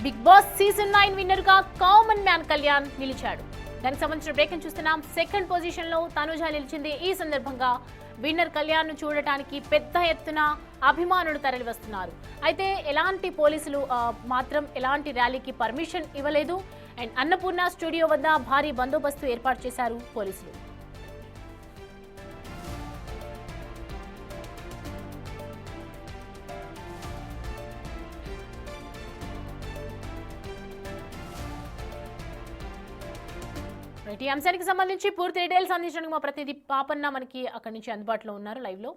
Big boss season 9 winner గా common man Kalyan నిలిచాడు. దానికి సంబంధించిన బ్రేకింగ్ చూస్తున్నాం. సెకండ్ పొజిషన్ లో తనుజ నిలిచింది. ఈ సందర్భంగా విన్నర్ కళ్యాణ్ ను చూడటానికి పెద్ద ఎత్తున అభిమానులు తరలి వస్తున్నారు. అయితే ఎలాంటి పోలీసులు మాత్రం ఎలాంటి ర్యాలీకి పర్మిషన్ ఇవ్వలేదు. అండ్ అన్నపూర్ణ స్టూడియో వద్ద భారీ బందోబస్తు ఏర్పాటు చేశారు పోలీసులు. ఈ అంశానికి సంబంధించి పూర్తి డీటెయిల్స్ అందించడానికి మా ప్రతినిధి పాపన్న మనకి అక్కడి నుంచి అందుబాటులో ఉన్నారు లైవ్ లో.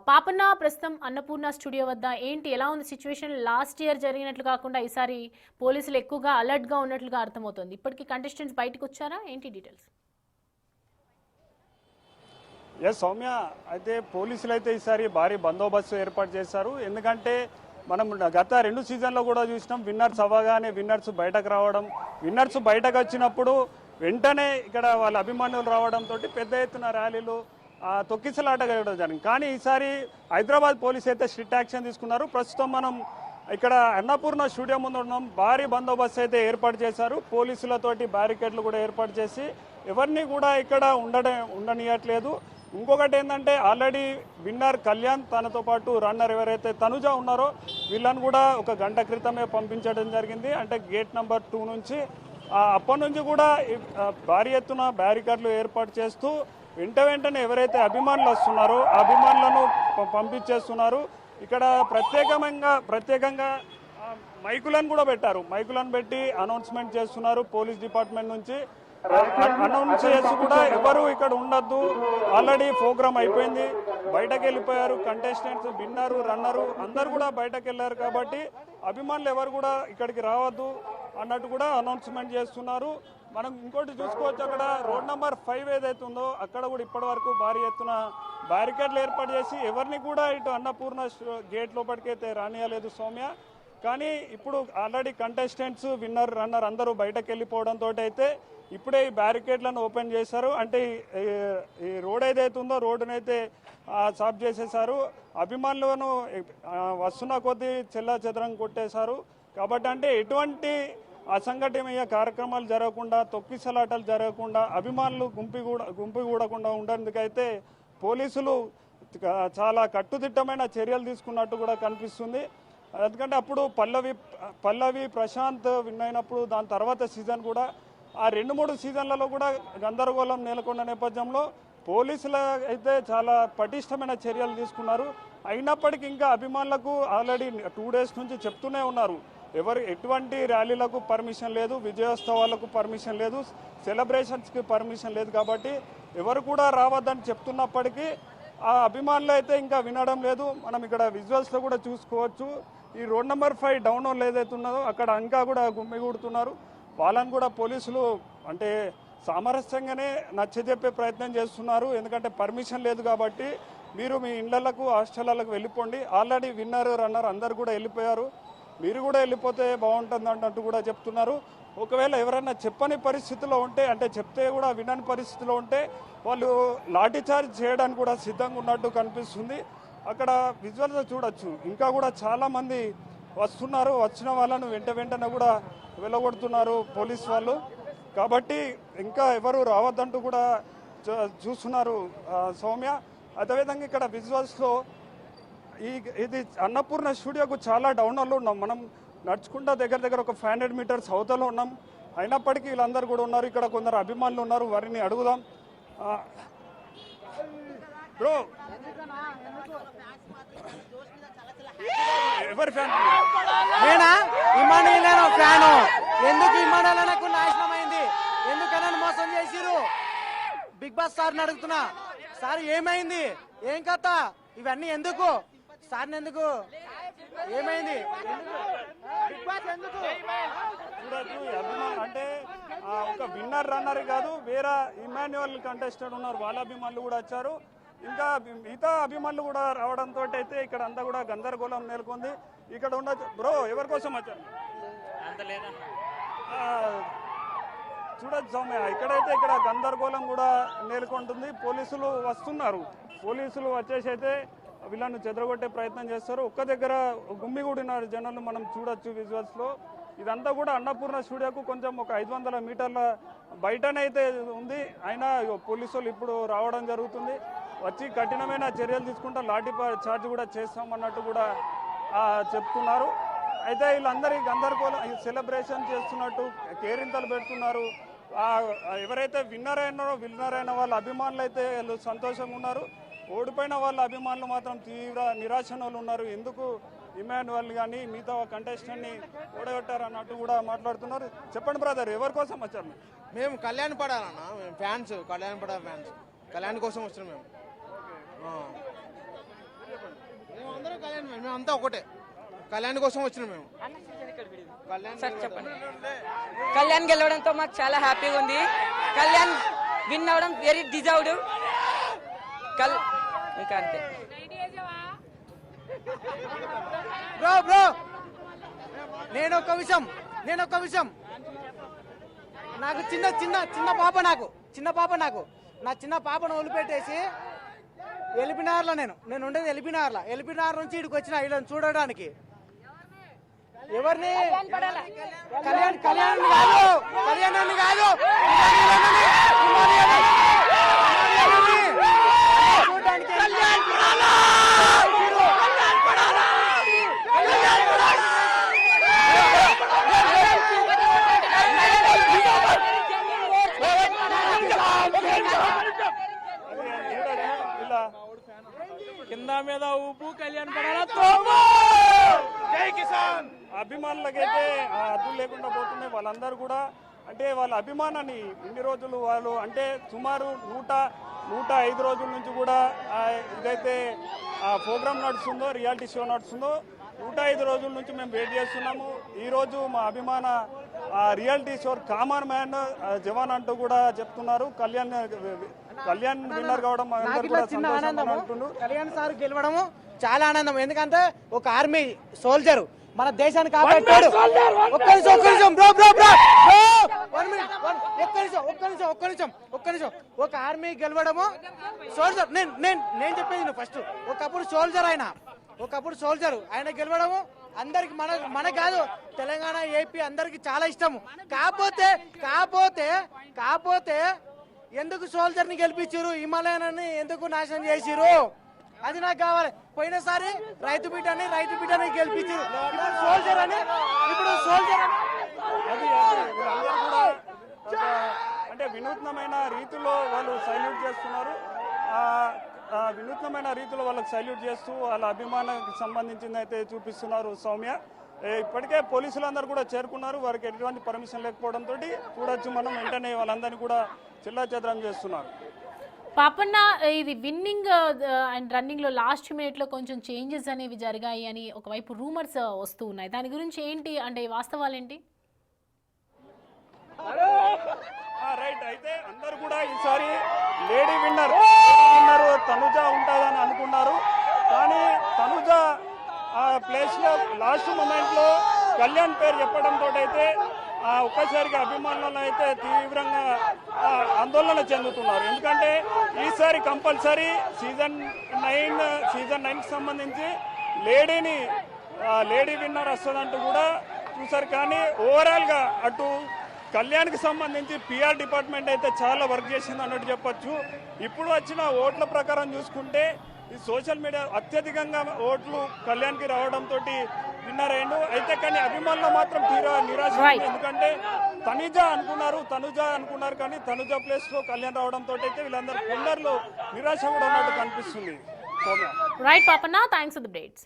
పాపన్న, ప్రస్తుతం అన్నపూర్ణ స్టూడియో వద్ద ఏంటి, ఎలా ఉంది సిచ్యువేషన్? లాస్ట్ ఇయర్ జరిగినట్లు కాకుండా ఈసారి పోలీసులు ఎక్కువగా అలర్ట్ గా ఉన్నట్లుగా అర్థమవుతుంది. ఇప్పటికీ కంటెస్టెంట్స్ బయటకు వచ్చారా, ఏంటి డీటెయిల్స్? ఎస్ సౌమ్య, అయితే పోలీసులు అయితే ఈసారి భారీ బందోబస్తు ఏర్పాటు చేశారు. ఎందుకంటే మనం గత 2 సీజన్లో కూడా చూసినాం, విన్నర్స్ అవ్వగానే విన్నర్స్ బయటకు రావడం, విన్నర్స్ బయటకు వచ్చినప్పుడు వెంటనే ఇక్కడ వాళ్ళ అభిమానులు రావడంతో పెద్ద ఎత్తున ర్యాలీలు తొక్కిసలాట జరిగింది. కానీ ఈసారి హైదరాబాద్ పోలీసు అయితే స్ట్రిక్ట్ యాక్షన్ తీసుకున్నారు. ప్రస్తుతం మనం ఇక్కడ అన్నపూర్ణ స్టూడియో ముందు ఉన్నాం. భారీ బందోబస్తు అయితే ఏర్పాటు చేశారు. పోలీసులతోటి బ్యారికేడ్లు కూడా ఏర్పాటు చేసి ఎవరిని కూడా ఇక్కడ ఉండనియట్లేదు. ఇంకొకటి ఏంటంటే, ఆల్రెడీ విన్నర్ కళ్యాణ్ తనతో పాటు రన్నర్ ఎవరైతే తనుజ ఉన్నారో వీళ్ళని కూడా 1 గంట క్రితమే పంపించడం జరిగింది. అంటే గేట్ నెంబర్ 2 నుంచి. అప్పటి నుంచి కూడా భారీ ఎత్తున బ్యారికేడ్లు ఏర్పాటు చేస్తూ వెంటనే ఎవరైతే అభిమానులు వస్తున్నారో అభిమానులను పంపించేస్తున్నారు. ఇక్కడ ప్రత్యేకంగా మైకులను కూడా పెట్టారు. మైకులను పెట్టి అనౌన్స్మెంట్ చేస్తున్నారు. పోలీస్ డిపార్ట్మెంట్ నుంచి అనౌన్స్ చేసి కూడా ఎవరు ఇక్కడ ఉండొద్దు, ఆల్రెడీ ప్రోగ్రామ్ అయిపోయింది, బయటకు వెళ్ళిపోయారు కంటెస్టెంట్స్, విన్నరు రన్నరు అందరు కూడా బయటకు వెళ్ళారు. కాబట్టి అభిమానులు ఎవరు కూడా ఇక్కడికి రావద్దు అన్నట్టు కూడా అనౌన్స్మెంట్ చేస్తున్నారు. మనం ఇంకోటి చూసుకోవచ్చు, అక్కడ రోడ్ నెంబర్ 5 ఏదైతే ఉందో అక్కడ కూడా ఇప్పటి వరకు భారీ ఎత్తున బ్యారికేడ్లు ఏర్పాటు చేసి ఎవరిని కూడా ఇటు అన్నపూర్ణ గేట్ లోపలికైతే రానియలేదు సౌమ్య. కానీ ఇప్పుడు ఆల్రెడీ కంటెస్టెంట్స్, విన్నర్ రన్నర్ అందరూ బయటకు వెళ్ళిపోవడంతో అయితే ఇప్పుడే ఈ బ్యారికేడ్లను ఓపెన్ చేశారు. అంటే ఈ రోడ్ ఏదైతే ఉందో రోడ్డునైతే సాఫ్ చేసేసారు. అభిమానులను వస్తున్న కొద్దీ చెల్లాచెదరం కొట్టేశారు. కాబట్టి అంటే ఎటువంటి అసంఘటనీయ కార్యక్రమాలు జరగకుండా, తొక్కిసలాటలు జరగకుండా, అభిమానులు గుంపుగూడకుండా ఉండేందుకైతే పోలీసులు చాలా కట్టుదిట్టమైన చర్యలు తీసుకున్నట్టు కూడా కనిపిస్తుంది. ఎందుకంటే అప్పుడు పల్లవి ప్రశాంత్ విన్ అయినప్పుడు దాని తర్వాత సీజన్ కూడా ఆ 2-3 సీజన్లలో కూడా గందరగోళం నెలకొన్న నేపథ్యంలో పోలీసులు అయితే చాలా పటిష్టమైన చర్యలు తీసుకున్నారు. అయినప్పటికీ ఇంకా అభిమానులకు ఆల్రెడీ 2 డేస్ నుంచి చెప్తూనే ఉన్నారు, ఎటువంటి ర్యాలీలకు పర్మిషన్ లేదు, విజయోత్సవాలకు పర్మిషన్ లేదు, సెలబ్రేషన్స్కి పర్మిషన్ లేదు. కాబట్టి ఎవరు కూడా రావద్దని చెప్తున్నప్పటికీ ఆ అభిమానులు అయితే ఇంకా వినడం లేదు. మనం ఇక్కడ విజువల్స్లో కూడా చూసుకోవచ్చు. ఈ రోడ్ నెంబర్ 5 డౌన్ ఏదైతే ఉన్నదో అక్కడ ఇంకా కూడా గుమ్మిగూడుతున్నారు. వాళ్ళని కూడా పోలీసులు అంటే సామరస్యంగానే నచ్చజెప్పే ప్రయత్నం చేస్తున్నారు. ఎందుకంటే పర్మిషన్ లేదు కాబట్టి మీరు మీ ఇళ్లకు, హాస్టళ్లకు వెళ్ళిపోండి, ఆల్రెడీ విన్నర్ రన్నర్ అందరు కూడా వెళ్ళిపోయారు, మీరు కూడా వెళ్ళిపోతే బాగుంటుంది అన్నట్టు కూడా చెప్తున్నారు. ఒకవేళ ఎవరైనా చెప్పని పరిస్థితిలో ఉంటే, అంటే చెప్తే కూడా వినని పరిస్థితిలో ఉంటే వాళ్ళు లాఠీచార్జ్ చేయడానికి కూడా సిద్ధంగా ఉన్నట్టు కనిపిస్తుంది. అక్కడ విజువల్స్ చూడొచ్చు, ఇంకా కూడా చాలామంది వస్తున్నారు. వచ్చిన వాళ్ళను వెంటనే కూడా వెళ్ళగొడుతున్నారు పోలీస్ వాళ్ళు. కాబట్టి ఇంకా ఎవరు రావద్దంటూ కూడా చూస్తున్నారు సౌమ్య. అదేవిధంగా ఇక్కడ విజువల్స్లో ఇది అన్నపూర్ణ స్టూడియోకు చాలా డౌన్లో ఉన్నాం. మనం నడుచుకుంటా దగ్గర ఒక 500 మీటర్స్ అవతలో ఉన్నాం. అయినప్పటికీ వీళ్ళందరూ కూడా ఉన్నారు. ఇక్కడ కొందరు అభిమానులు ఉన్నారు, వారిని అడుగుదాం. బ్రో, ఎవరి ఫ్యాన్? నేనా? Emmanuel fan. ఎందుకు ఇమానుయేల్ నాకు నాశనమైంది? ఎందుకన్నా మోసం చేసిరు? బిగ్ బాస్ సార్ని అడుగుతున్నా, సార్ ఏమైంది, ఏం కథ, ఇవన్నీ ఎందుకు సార్ని, ఎందుకు ఏమైంది? బిగ్ బాస్ ఎందుకు చూడొచ్చు, అభిమానులు అంటే ఒక విన్నర్ రన్నర్ కాదు, వేరే ఇమాన్యుయల్ కంటెస్టెంట్ ఉన్నారు, వాళ్ళ అభిమానులు కూడా వచ్చారు. ఇంకా మిగతా అభిమానులు కూడా రావడంతో అయితే ఇక్కడ అంతా కూడా గందరగోళం నెలకొంది. ఇక్కడ ఉన్న బ్రో ఎవరి కోసం వచ్చారు? చూడొచ్చు సౌమ్య, ఇక్కడ గందరగోళం కూడా నెలకొంటుంది. పోలీసులు వస్తున్నారు, పోలీసులు వచ్చేసి అయితే వీళ్ళను చెదరగొట్టే ప్రయత్నం చేస్తారు. ఒక్క దగ్గర గుమ్మిగూడిన జనాలు మనం చూడొచ్చు విజువల్స్లో. ఇదంతా కూడా అన్నపూర్ణ స్టూడియోకు కొంచెం ఒక 500 మీటర్ల బయటనైతే ఉంది. అయినా పోలీసు వాళ్ళు ఇప్పుడు రావడం జరుగుతుంది. వచ్చి కఠినమైన చర్యలు తీసుకుంటా లాఠీ చార్జ్ కూడా చేస్తామన్నట్టు కూడా చెప్తున్నారు. అయితే వీళ్ళందరి గందరగోళం సెలబ్రేషన్ చేస్తున్నట్టు కేరింతలు పెడుతున్నారు. ఎవరైతే విన్నర్ అయిన వాళ్ళ అభిమానులు అయితే వీళ్ళు సంతోషంగా ఉన్నారు. ఓడిపోయిన వాళ్ళ అభిమానులు మాత్రం తీవ్ర నిరాశలో ఉన్నారు. ఎందుకు ఇమాన్యువల్ కానీ మిగతా కంటెస్టెంట్ని ఓడగొట్టారు అన్నట్టు కూడా మాట్లాడుతున్నారు. చెప్పండి బ్రదర్, ఎవరి కోసం వచ్చారు? మేము కళ్యాణ్ పడాలన్న, మేము ఫ్యాన్స్, కళ్యాణ్ పడ ఫ్యాన్స్, కళ్యాణ్ కోసం వచ్చినాం మేము. మేమందరం కళ్యాణ్, మేమంతా ఒకటే, కళ్యాణ్ కోసం వచ్చినాం మేము. సార్ చెప్పండి. కళ్యాణ్ గెలవడంతో మాకు చాలా హ్యాపీగా ఉంది. కళ్యాణ్ విన్ అవ్వడం వెరీ డిజర్వ్డ్. ఇంకా అంతే. బ్రో నేను ఒక విషయం నాకు చిన్న పాప నాకు నా చిన్న పాపను వదిలిపెట్టేసి ఎలిపినార్లో నేను ఉండేది ఎలిపినార్ నుంచి ఇక్కడికి వచ్చిన వీళ్ళని చూడడానికి. ఎవరిని? కళ్యాణ్ కాదు చూడడానికి కింద మీద ఊపు కళ్యాణ్ పడాలా. అభిమానులకైతే అడ్డు లేకుండా పోతున్నాయి. వాళ్ళందరూ కూడా అంటే వాళ్ళ అభిమానాన్ని ఇన్ని రోజులు వాళ్ళు అంటే సుమారు 105 రోజుల నుంచి కూడా ఇదైతే ప్రోగ్రామ్ నడుస్తుందో, రియాలిటీ షో నడుస్తుందో 105 రోజుల నుంచి మేము వెయిట్ చేస్తున్నాము. ఈరోజు మా అభిమాన రియాలిటీ షో కామన్ మ్యాన్ జవాన్ అంటూ కూడా చెప్తున్నారు. కళ్యాణ్ విన్నర్ కావడం కళ్యాణ్ సార్ గెలవడము చాలా ఆనందం. ఎందుకంటే ఒక ఆర్మీ సోల్జర్ మన దేశాన్ని కాపాడాడు. ఒక్క నిమిషం ఒక ఆర్మీ గెలవడము సోల్జర్. నేను చెప్పేది ఫస్ట్, ఒకప్పుడు సోల్జర్ ఆయన గెలవడము అందరికి మన కాదు తెలంగాణ, ఏపీ అందరికి చాలా ఇష్టము. కాకపోతే ఎందుకు సోల్జర్ ని గెలిపించారు, హిమాలయాన్ని ఎందుకు నాశనం చేసిరు, అది నాకు కావాలి. పోయినసారి రైతు బిడ్డని గెలిపించారు, ఇప్పుడు సోల్జర్ అని అంటే వినూత్నమైన రీతిలో వాళ్ళు సైల్యూట్ చేస్తున్నారు. వినూత్నమైన రీతిలో వాళ్ళకి సైల్యూట్ చేస్తూ వాళ్ళ అభిమానానికి సంబంధించింది అయితే చూపిస్తున్నారు సౌమ్య. ఇప్పటికే పోలీసులందరూ కూడా చేరుకున్నారు. వారికి ఎటువంటి పర్మిషన్ లేకపోవడంతో చూడొచ్చు మనం వెంటనే వాళ్ళందరినీ కూడా చెల్లాచెదరం చేస్తున్నారు. పాపన్న, ఇది విన్నింగ్ అండ్ రన్నింగ్ లో లాస్ట్ మినిట్ లో కొంచెం చేంజెస్ అనేవి జరిగాయి అని ఒకవైపు రూమర్స్ వస్తూ ఉన్నాయి. దాని గురించి ఏంటి అంటే వాస్తవాలు ఏంటి? రైట్, అయితే అందరు కూడా ఈసారి లేడీ విన్నర్ తనుజ ఉంటుందని అనుకున్నారు. కానీ తనుజ ప్లేస్ లో లాస్ట్ మూమెంట్ లో కళ్యాణ్ పేరు చెప్పడంతో అయితే ఒక్కసారిగా అభిమానులను అయితే తీవ్రంగా ఆందోళన చెందుతున్నారు. ఎందుకంటే ఈసారి కంపల్సరీ సీజన్ 9కి సంబంధించి లేడీ విన్నర్ వస్తుందంటూ కూడా చూసారు. కానీ ఓవరాల్గా అటు కళ్యాణ్కి సంబంధించి పిఆర్ డిపార్ట్మెంట్ అయితే చాలా వర్క్ చేసింది అన్నట్టు చెప్పొచ్చు. ఇప్పుడు వచ్చిన ఓట్ల ప్రకారం చూసుకుంటే ఈ సోషల్ మీడియా అత్యధికంగా ఓట్లు కళ్యాణ్కి రావడంతో విన్నర్ అయ్యిండు. అయితే కానీ అభిమానులు మాత్రం తీరా నిరాశ. ఎందుకంటే తనుజ అనుకున్నారు కానీ తనుజ ప్లేస్ లో కళ్యాణ్ రావడంతో అయితే వీళ్ళందరూ కొందరిలో నిరాశ కూడా ఉన్నట్టు కనిపిస్తుంది. Right Papanna, thanks for the updates.